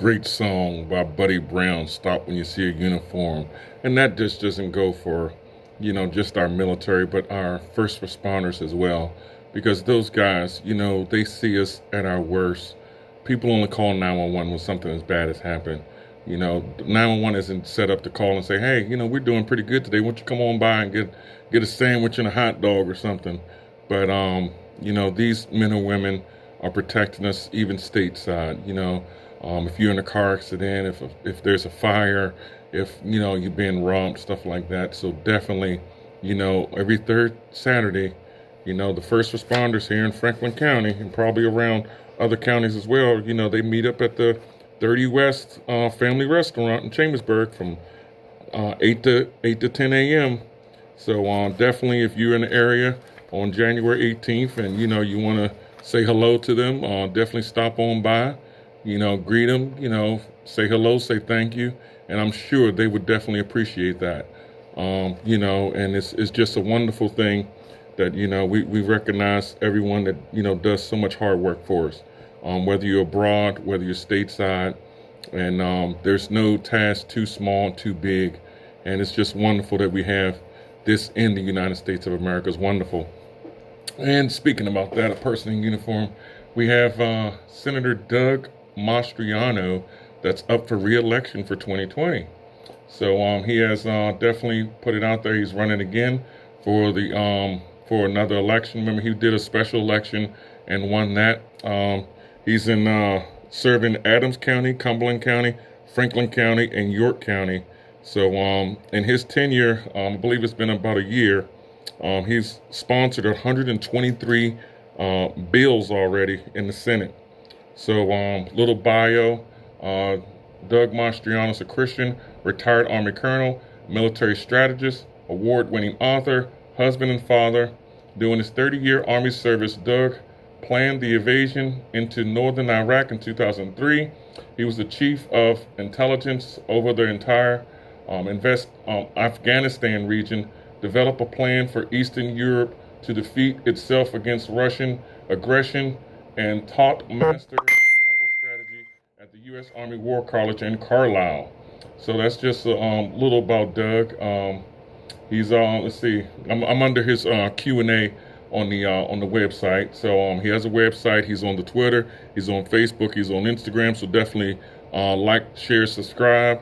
great song by Buddy Brown, Stop When You See a Uniform. And that just doesn't go for, just our military, but our first responders as well. Because those guys, they see us at our worst. People only call 911 when something as bad has happened. 911 isn't set up to call and say, hey, we're doing pretty good today. Why don't you come on by and get a sandwich and a hot dog or something? But, these men and women are protecting us even stateside. If you're in a car accident, if there's a fire, if, you're being robbed, stuff like that. So definitely, every third Saturday, the first responders here in Franklin County and probably around other counties as well, they meet up at the 30 West Family Restaurant in Chambersburg from 8 to 10 a.m. So definitely, if you're in the area on January 18th and, you want to say hello to them, definitely stop on by, greet them, say hello, say thank you. And I'm sure they would definitely appreciate that. And it's just a wonderful thing that, we recognize everyone that, does so much hard work for us. Whether you're abroad, whether you're stateside, and there's no task too small, too big. And it's just wonderful that we have this in the United States of America. It's wonderful. And speaking about that, a person in uniform, we have Senator Doug Mastriano that's up for re-election for 2020. So he has definitely put it out there. He's running again for for another election. Remember, he did a special election and won that. He's in serving Adams County, Cumberland County, Franklin County, and York County. So in his tenure, I believe it's been about a year, he's sponsored 123 bills already in the Senate. So little bio, Doug Mastriano is a Christian, retired Army colonel, military strategist, award-winning author, husband and father. During his 30-year Army service, Doug planned the invasion into northern Iraq in 2003. He was the chief of intelligence over the entire Afghanistan region, developed a plan for Eastern Europe to defeat itself against Russian aggression, and taught master-level strategy at the U.S. Army War College in Carlisle. So that's just a little about Doug. He's let's see, I'm under his Q&A on the website. So he has a website. He's on the Twitter. He's on Facebook. He's on Instagram. So definitely like, share, subscribe.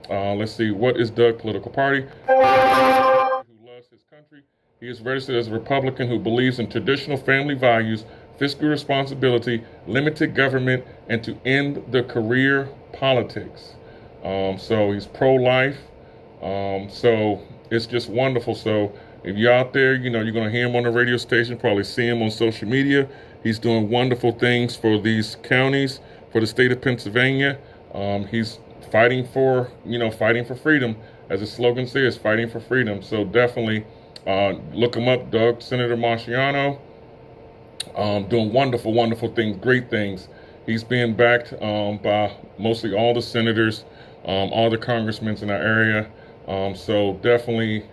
Let's see, what is Doug political party? Who loves his country. He is registered as a Republican who believes in traditional family values, fiscal responsibility, limited government, and to end the career politics. So he's pro-life. So it's just wonderful. So if you're out there, you're going to hear him on the radio station, probably see him on social media. He's doing wonderful things for these counties, for the state of Pennsylvania. He's fighting for freedom, as the slogan says, fighting for freedom. So definitely look him up, Doug, Senator Mastriano, doing wonderful, wonderful things, great things. He's being backed by mostly all the senators, all the congressmen in our area. So definitely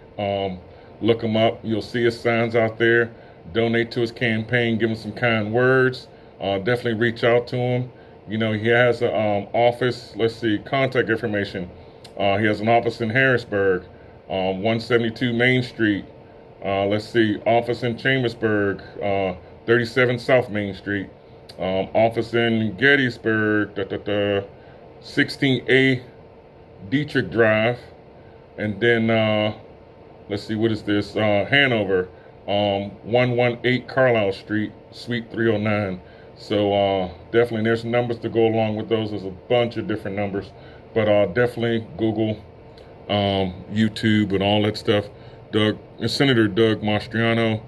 look him up. You'll see his signs out there. Donate to his campaign, give him some kind words. Definitely reach out to him. He has an office, let's see, contact information. He has an office in Harrisburg, 172 Main Street. Let's see, office in Chambersburg, 37 South Main Street. Office in Gettysburg, 16A Dietrich Drive. And then, let's see, what is this? Hanover, 118 Carlisle Street, Suite 309. So definitely there's numbers to go along with those. There's a bunch of different numbers, but definitely Google, YouTube, and all that stuff. Senator Doug Mastriano,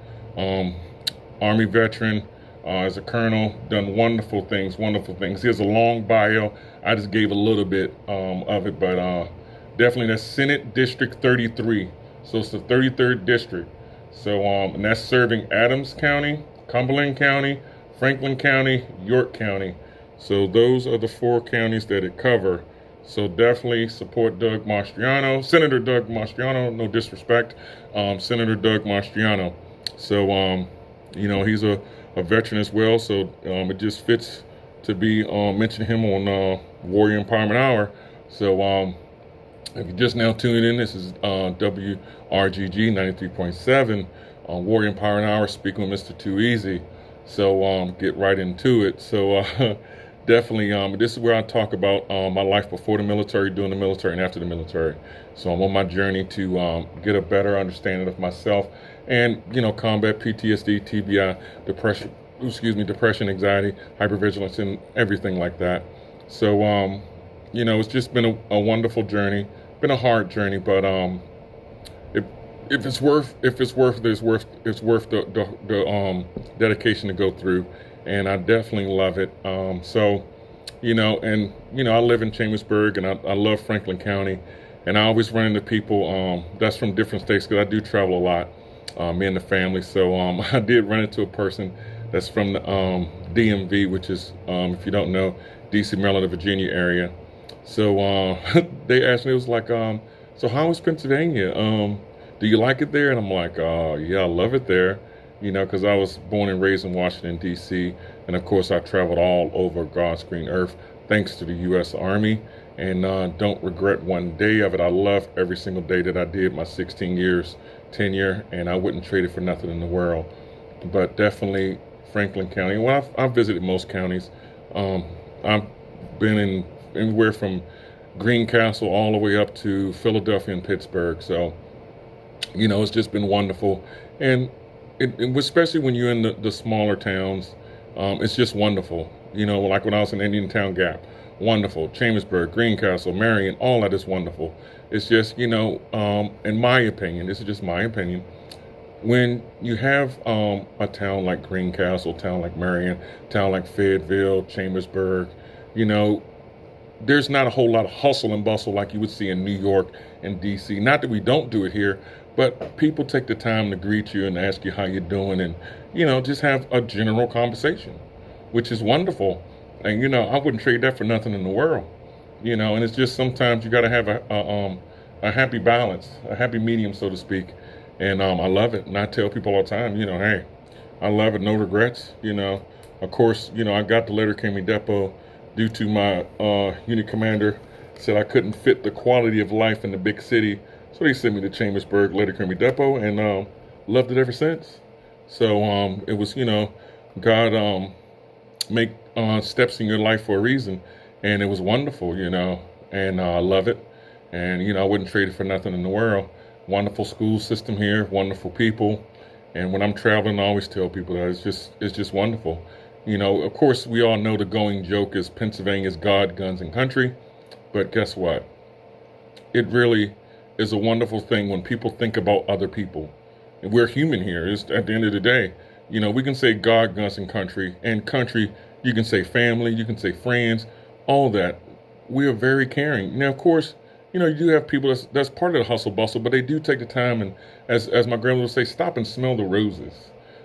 Army veteran, as a colonel, done wonderful things, wonderful things. He has a long bio. I just gave a little bit of it, but definitely that's Senate District 33. So it's the 33rd district. So and that's serving Adams County, Cumberland County, Franklin County, York County. So those are the 4 counties that it cover. So definitely support Doug Mastriano, Senator Doug Mastriano, no disrespect, Senator Doug Mastriano. So, he's a veteran as well. So it just fits to be mentioning him on Warrior Empowerment Hour. So if you're just now tuning in, this is WRGG 93.7 on Warrior Empowerment Hour, speaking with Mr. Too Easy. So get right into it. So definitely, this is where I talk about my life before the military, during the military, and after the military. So I'm on my journey to get a better understanding of myself and, combat PTSD, TBI, depression, anxiety, hypervigilance, and everything like that. So, it's just been a wonderful journey, been a hard journey, but if it's worth the dedication to go through, and I definitely love it. I live in Chambersburg, and I love Franklin County, and I always run into people that's from different states because I do travel a lot, me and the family. So I did run into a person that's from the DMV, which is, if you don't know, DC, Maryland, the Virginia area. So they asked me, it was like, so how is Pennsylvania? Do you like it there? And I'm like, yeah, I love it there, because I was born and raised in Washington, D.C. And of course, I traveled all over God's green earth, thanks to the U.S. Army, and don't regret one day of it. I love every single day that I did my 16 years tenure, and I wouldn't trade it for nothing in the world. But definitely Franklin County. Well, I've visited most counties. I've been in anywhere from Greencastle all the way up to Philadelphia and Pittsburgh. So, it's just been wonderful. And especially when you're in the smaller towns, it's just wonderful. Like when I was in Indiantown Gap, wonderful. Chambersburg, Greencastle, Marion, all that is wonderful. It's just, in my opinion, this is just my opinion, when you have a town like Greencastle, town like Marion, town like Fayetteville, Chambersburg, there's not a whole lot of hustle and bustle like you would see in New York and DC. Not that we don't do it here, but people take the time to greet you and ask you how you're doing, and just have a general conversation, which is wonderful. And I wouldn't trade that for nothing in the world. And it's just sometimes you got to have a happy balance, a happy medium, so to speak. And I love it. And I tell people all the time, hey, I love it, no regrets. Of course, I got the Letterkenny Depot due to my unit commander said I couldn't fit the quality of life in the big city. So they sent me to Chambersburg Letterkenny Depot, and loved it ever since. So it was, God make steps in your life for a reason. And it was wonderful, and I love it. And, I wouldn't trade it for nothing in the world. Wonderful school system here, wonderful people. And when I'm traveling, I always tell people that it's just wonderful. Of course, we all know the going joke is Pennsylvania's God, guns, and country. But guess what? It really is a wonderful thing when people think about other people. And we're human here. It's, at the end of the day, we can say God, guns, and country. And country, you can say family, you can say friends, all that. We are very caring. Now, of course, you do have people that's part of the hustle bustle, but they do take the time and, as my grandmother would say, stop and smell the roses.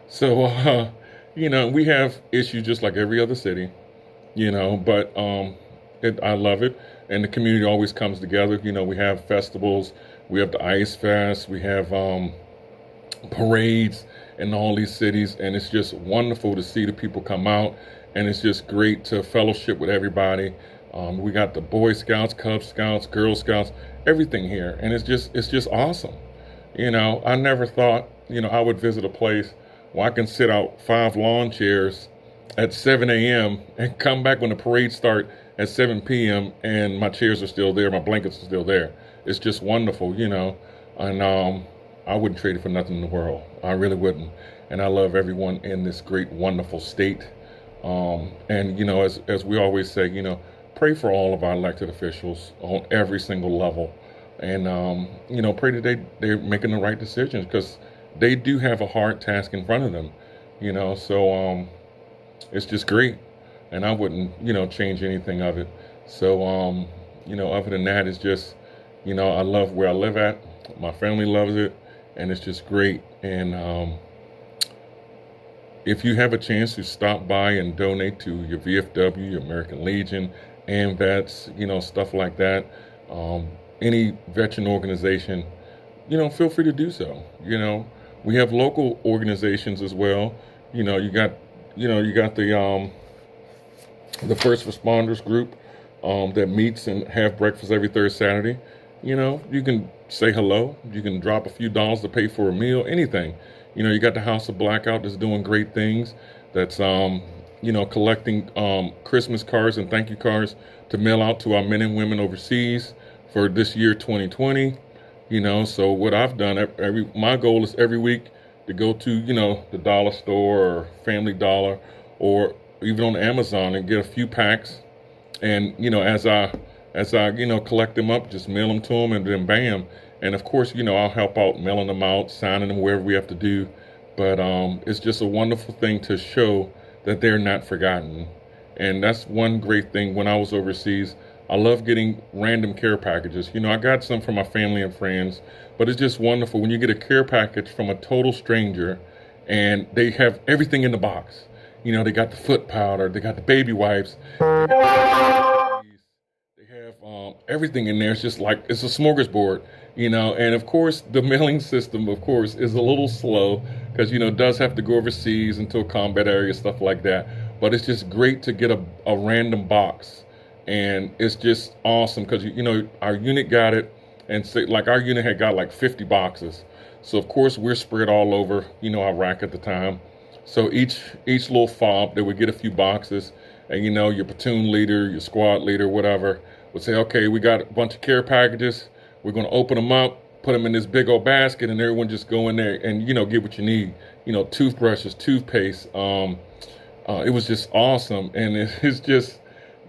So, we have issues just like every other city, but I love it. And the community always comes together. We have festivals, we have the Ice Fest, we have parades in all these cities, and it's just wonderful to see the people come out, and it's just great to fellowship with everybody. We got the Boy Scouts, Cub Scouts, Girl Scouts, everything here, and it's just awesome. I never thought I would visit a place where I can sit out 5 lawn chairs at 7 a.m. and come back when the parade start at 7 p.m. and my chairs are still there, my blankets are still there. It's just wonderful, and I wouldn't trade it for nothing in the world. I really wouldn't. And I love everyone in this great, wonderful state. And as we always say, pray for all of our elected officials on every single level, and pray that they're making the right decisions, because they do have a hard task in front of them, so it's just great, and I wouldn't change anything of it. So other than that, it's just I love where I live at, my family loves it, and it's just great. And if you have a chance to stop by and donate to your VFW, your American Legion, AMVETS, stuff like that, any veteran organization, feel free to do so. We have local organizations as well. You got the the first responders group that meets and have breakfast every third Saturday. You can say hello. You can drop a few dollars to pay for a meal, anything. You got the House of Blackout that's doing great things. That's, collecting Christmas cards and thank you cards to mail out to our men and women overseas for this year, 2020. So what I've done, my goal is every week to go to, the dollar store or Family Dollar or even on Amazon and get a few packs. And, as I collect them up, just mail them to them, and then bam. And of course, I'll help out mailing them out, signing them, wherever we have to do. But it's just a wonderful thing to show that they're not forgotten. And that's one great thing when I was overseas. I love getting random care packages. I got some from my family and friends, but it's just wonderful when you get a care package from a total stranger and they have everything in the box. They got the foot powder, they got the baby wipes, they have everything in there. It's just like, it's a smorgasbord, and of course the mailing system, of course, is a little slow because, it does have to go overseas into a combat area, stuff like that. But it's just great to get a random box. And it's just awesome because, our unit got it, and say, like, our unit had got like 50 boxes. So of course we're spread all over, Iraq at the time. So each little fob, they would get a few boxes, and your platoon leader, your squad leader, whatever, would say, okay, we got a bunch of care packages. We're going to open them up, put them in this big old basket, and everyone just go in there and, get what you need. Toothbrushes, toothpaste. It was just awesome. And it's just,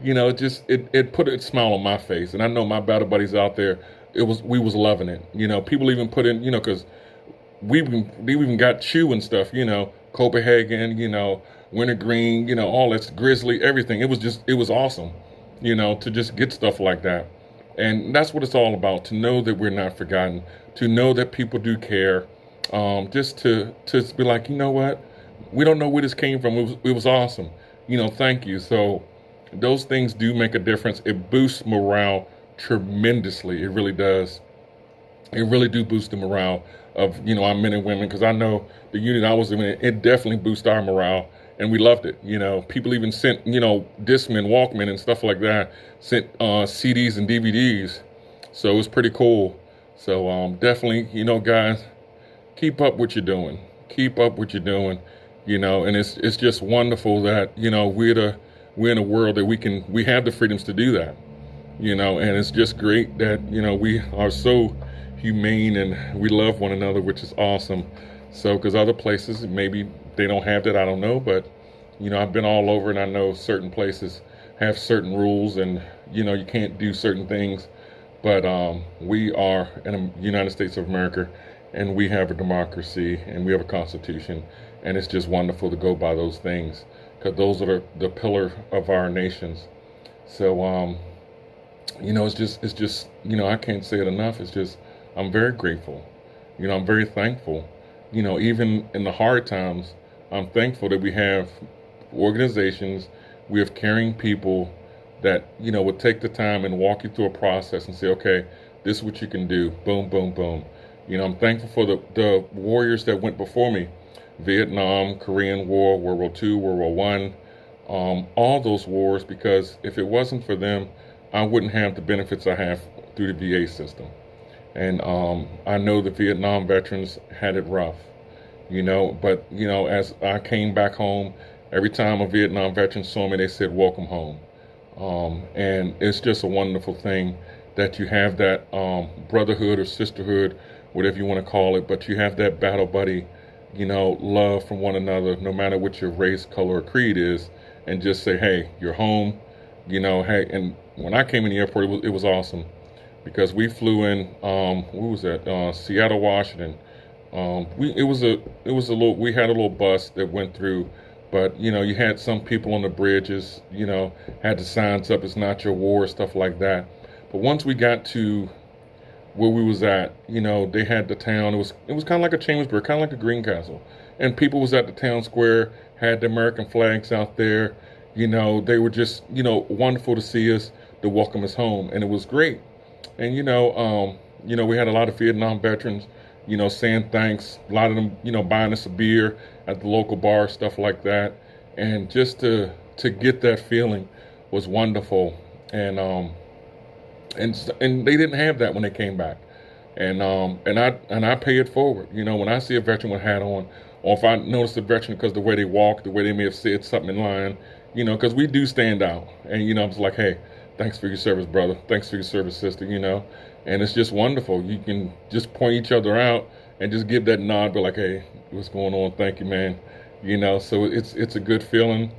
it put a smile on my face. And I know my battle buddies out there, we was loving it. People even put in, because they even got chew and stuff, Copenhagen, wintergreen, all that's grizzly, everything. It was awesome, to just get stuff like that. And that's what it's all about, to know that we're not forgotten, to know that people do care, just to be like, what? We don't know where this came from. It was awesome. Thank you. So those things do make a difference. It boosts morale tremendously. It really does. It really do boost the morale of, our men and women, because I know the unit I was in, it definitely boosted our morale, and we loved it. People even sent, Discman, Walkman, and stuff like that, sent CDs and DVDs. So it was pretty cool. So definitely, guys, keep up what you're doing. Keep up what you're doing. And it's just wonderful that, we're in a world that we have the freedoms to do that. And it's just great that, we are so humane and we love one another, which is awesome. So, because other places, maybe they don't have that, I don't know, but, I've been all over, and I know certain places have certain rules, and, you can't do certain things, but we are in the United States of America, and we have a democracy, and we have a constitution, and it's just wonderful to go by those things, because those are the pillar of our nations. So, it's just, I can't say it enough. It's just, I'm very grateful. I'm very thankful. Even in the hard times, I'm thankful that we have organizations, we have caring people that, would take the time and walk you through a process and say, okay, this is what you can do. Boom, boom, boom. I'm thankful for the warriors that went before me. Vietnam, Korean War, World War II, World War I, all those wars, because if it wasn't for them, I wouldn't have the benefits I have through the VA system. And I know the Vietnam veterans had it rough, but, as I came back home, every time a Vietnam veteran saw me, they said, welcome home. And it's just a wonderful thing that you have that brotherhood or sisterhood, whatever you want to call it, but you have that battle buddy, love from one another, no matter what your race, color, or creed is, and just say, hey, you're home, hey. And when I came in the airport, it was awesome, because we flew in, what was that, Seattle, Washington. We had a little bus that went through, but, you had some people on the bridges, had the signs up, it's not your war, stuff like that. But once we got to where we was at, they had the town. It was kind of like a Chambersburg, kind of like a Green Castle. And people was at the town square, had the American flags out there. They were just, wonderful to see us, to welcome us home. And it was great. And, we had a lot of Vietnam veterans, saying thanks. A lot of them, buying us a beer at the local bar, stuff like that. And just to get that feeling was wonderful. And they didn't have that when they came back. And I pay it forward. When I see a veteran with a hat on, or if I notice a veteran because the way they walk, the way they may have said something in line, because we do stand out. And I'm just like, hey, thanks for your service, brother. Thanks for your service, sister. And it's just wonderful. You can just point each other out and just give that nod, be like, hey, what's going on? Thank you, man. So it's a good feeling,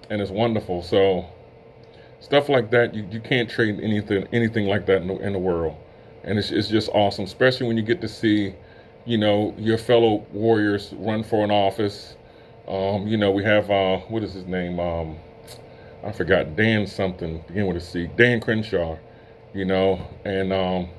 and it's wonderful. So stuff like that, you can't trade anything like that in the world. And it's just awesome, especially when you get to see, your fellow warriors run for an office. We have, what is his name? I forgot, Dan something, begin with a C, Dan Crenshaw, and I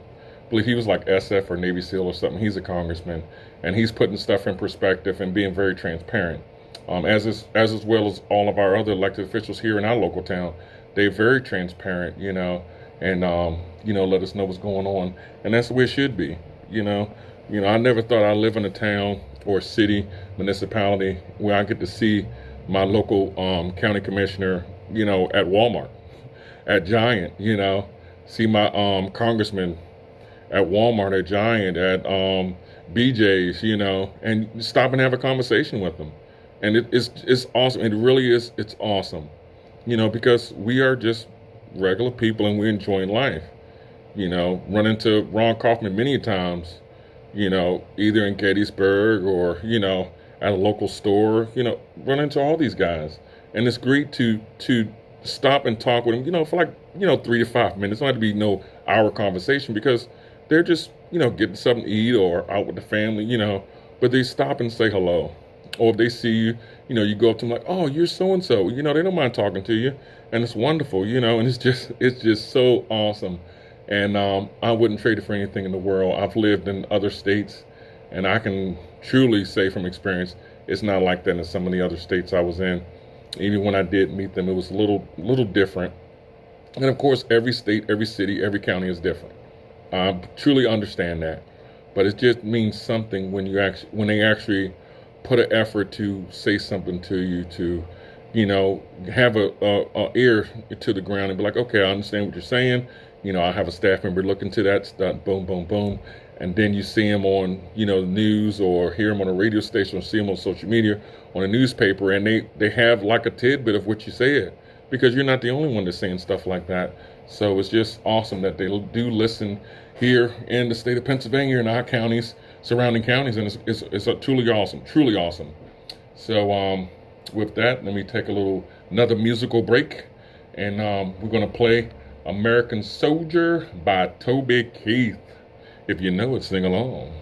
believe he was like SF or Navy SEAL or something. He's a congressman, and he's putting stuff in perspective and being very transparent, as well as all of our other elected officials here in our local town. They're very transparent, and let us know what's going on, and that's the way it should be. I never thought I'd live in a town or a city, municipality where I get to see my local county commissioner, at Walmart, at Giant, see my congressman at Walmart, at Giant, at BJ's, and stop and have a conversation with them. And it's awesome. It really is. It's awesome, because we are just regular people and we're enjoying life. Run into Ron Kaufman many times, either in Gettysburg or, at a local store, run into all these guys. And it's great to stop and talk with them, for like, 3 to 5 minutes. It don't have to be no hour conversation because they're just, getting something to eat or out with the family, but they stop and say hello. Or if they see you, you go up to them like, oh, you're so-and-so. They don't mind talking to you. And it's wonderful, and it's just so awesome. And I wouldn't trade it for anything in the world. I've lived in other states, and I can truly say from experience, it's not like that in some of the other states I was in. Even when I did meet them, it was a little different. And of course, every state, every city, every county is different. I truly understand that. But it just means something when they actually put an effort to say something to you, to have a ear to the ground and be like, okay, I understand what you're saying. I have a staff member look into that stuff, boom, boom, boom. And then you see them on, the news, or hear them on a radio station, or see them on social media, on a newspaper, and they have like a tidbit of what you said, because you're not the only one that's saying stuff like that. So it's just awesome that they do listen here in the state of Pennsylvania and our counties, surrounding counties, and it's truly awesome. So with that, let me take another musical break, and we're going to play American Soldier by Toby Keith. If you know it, sing along.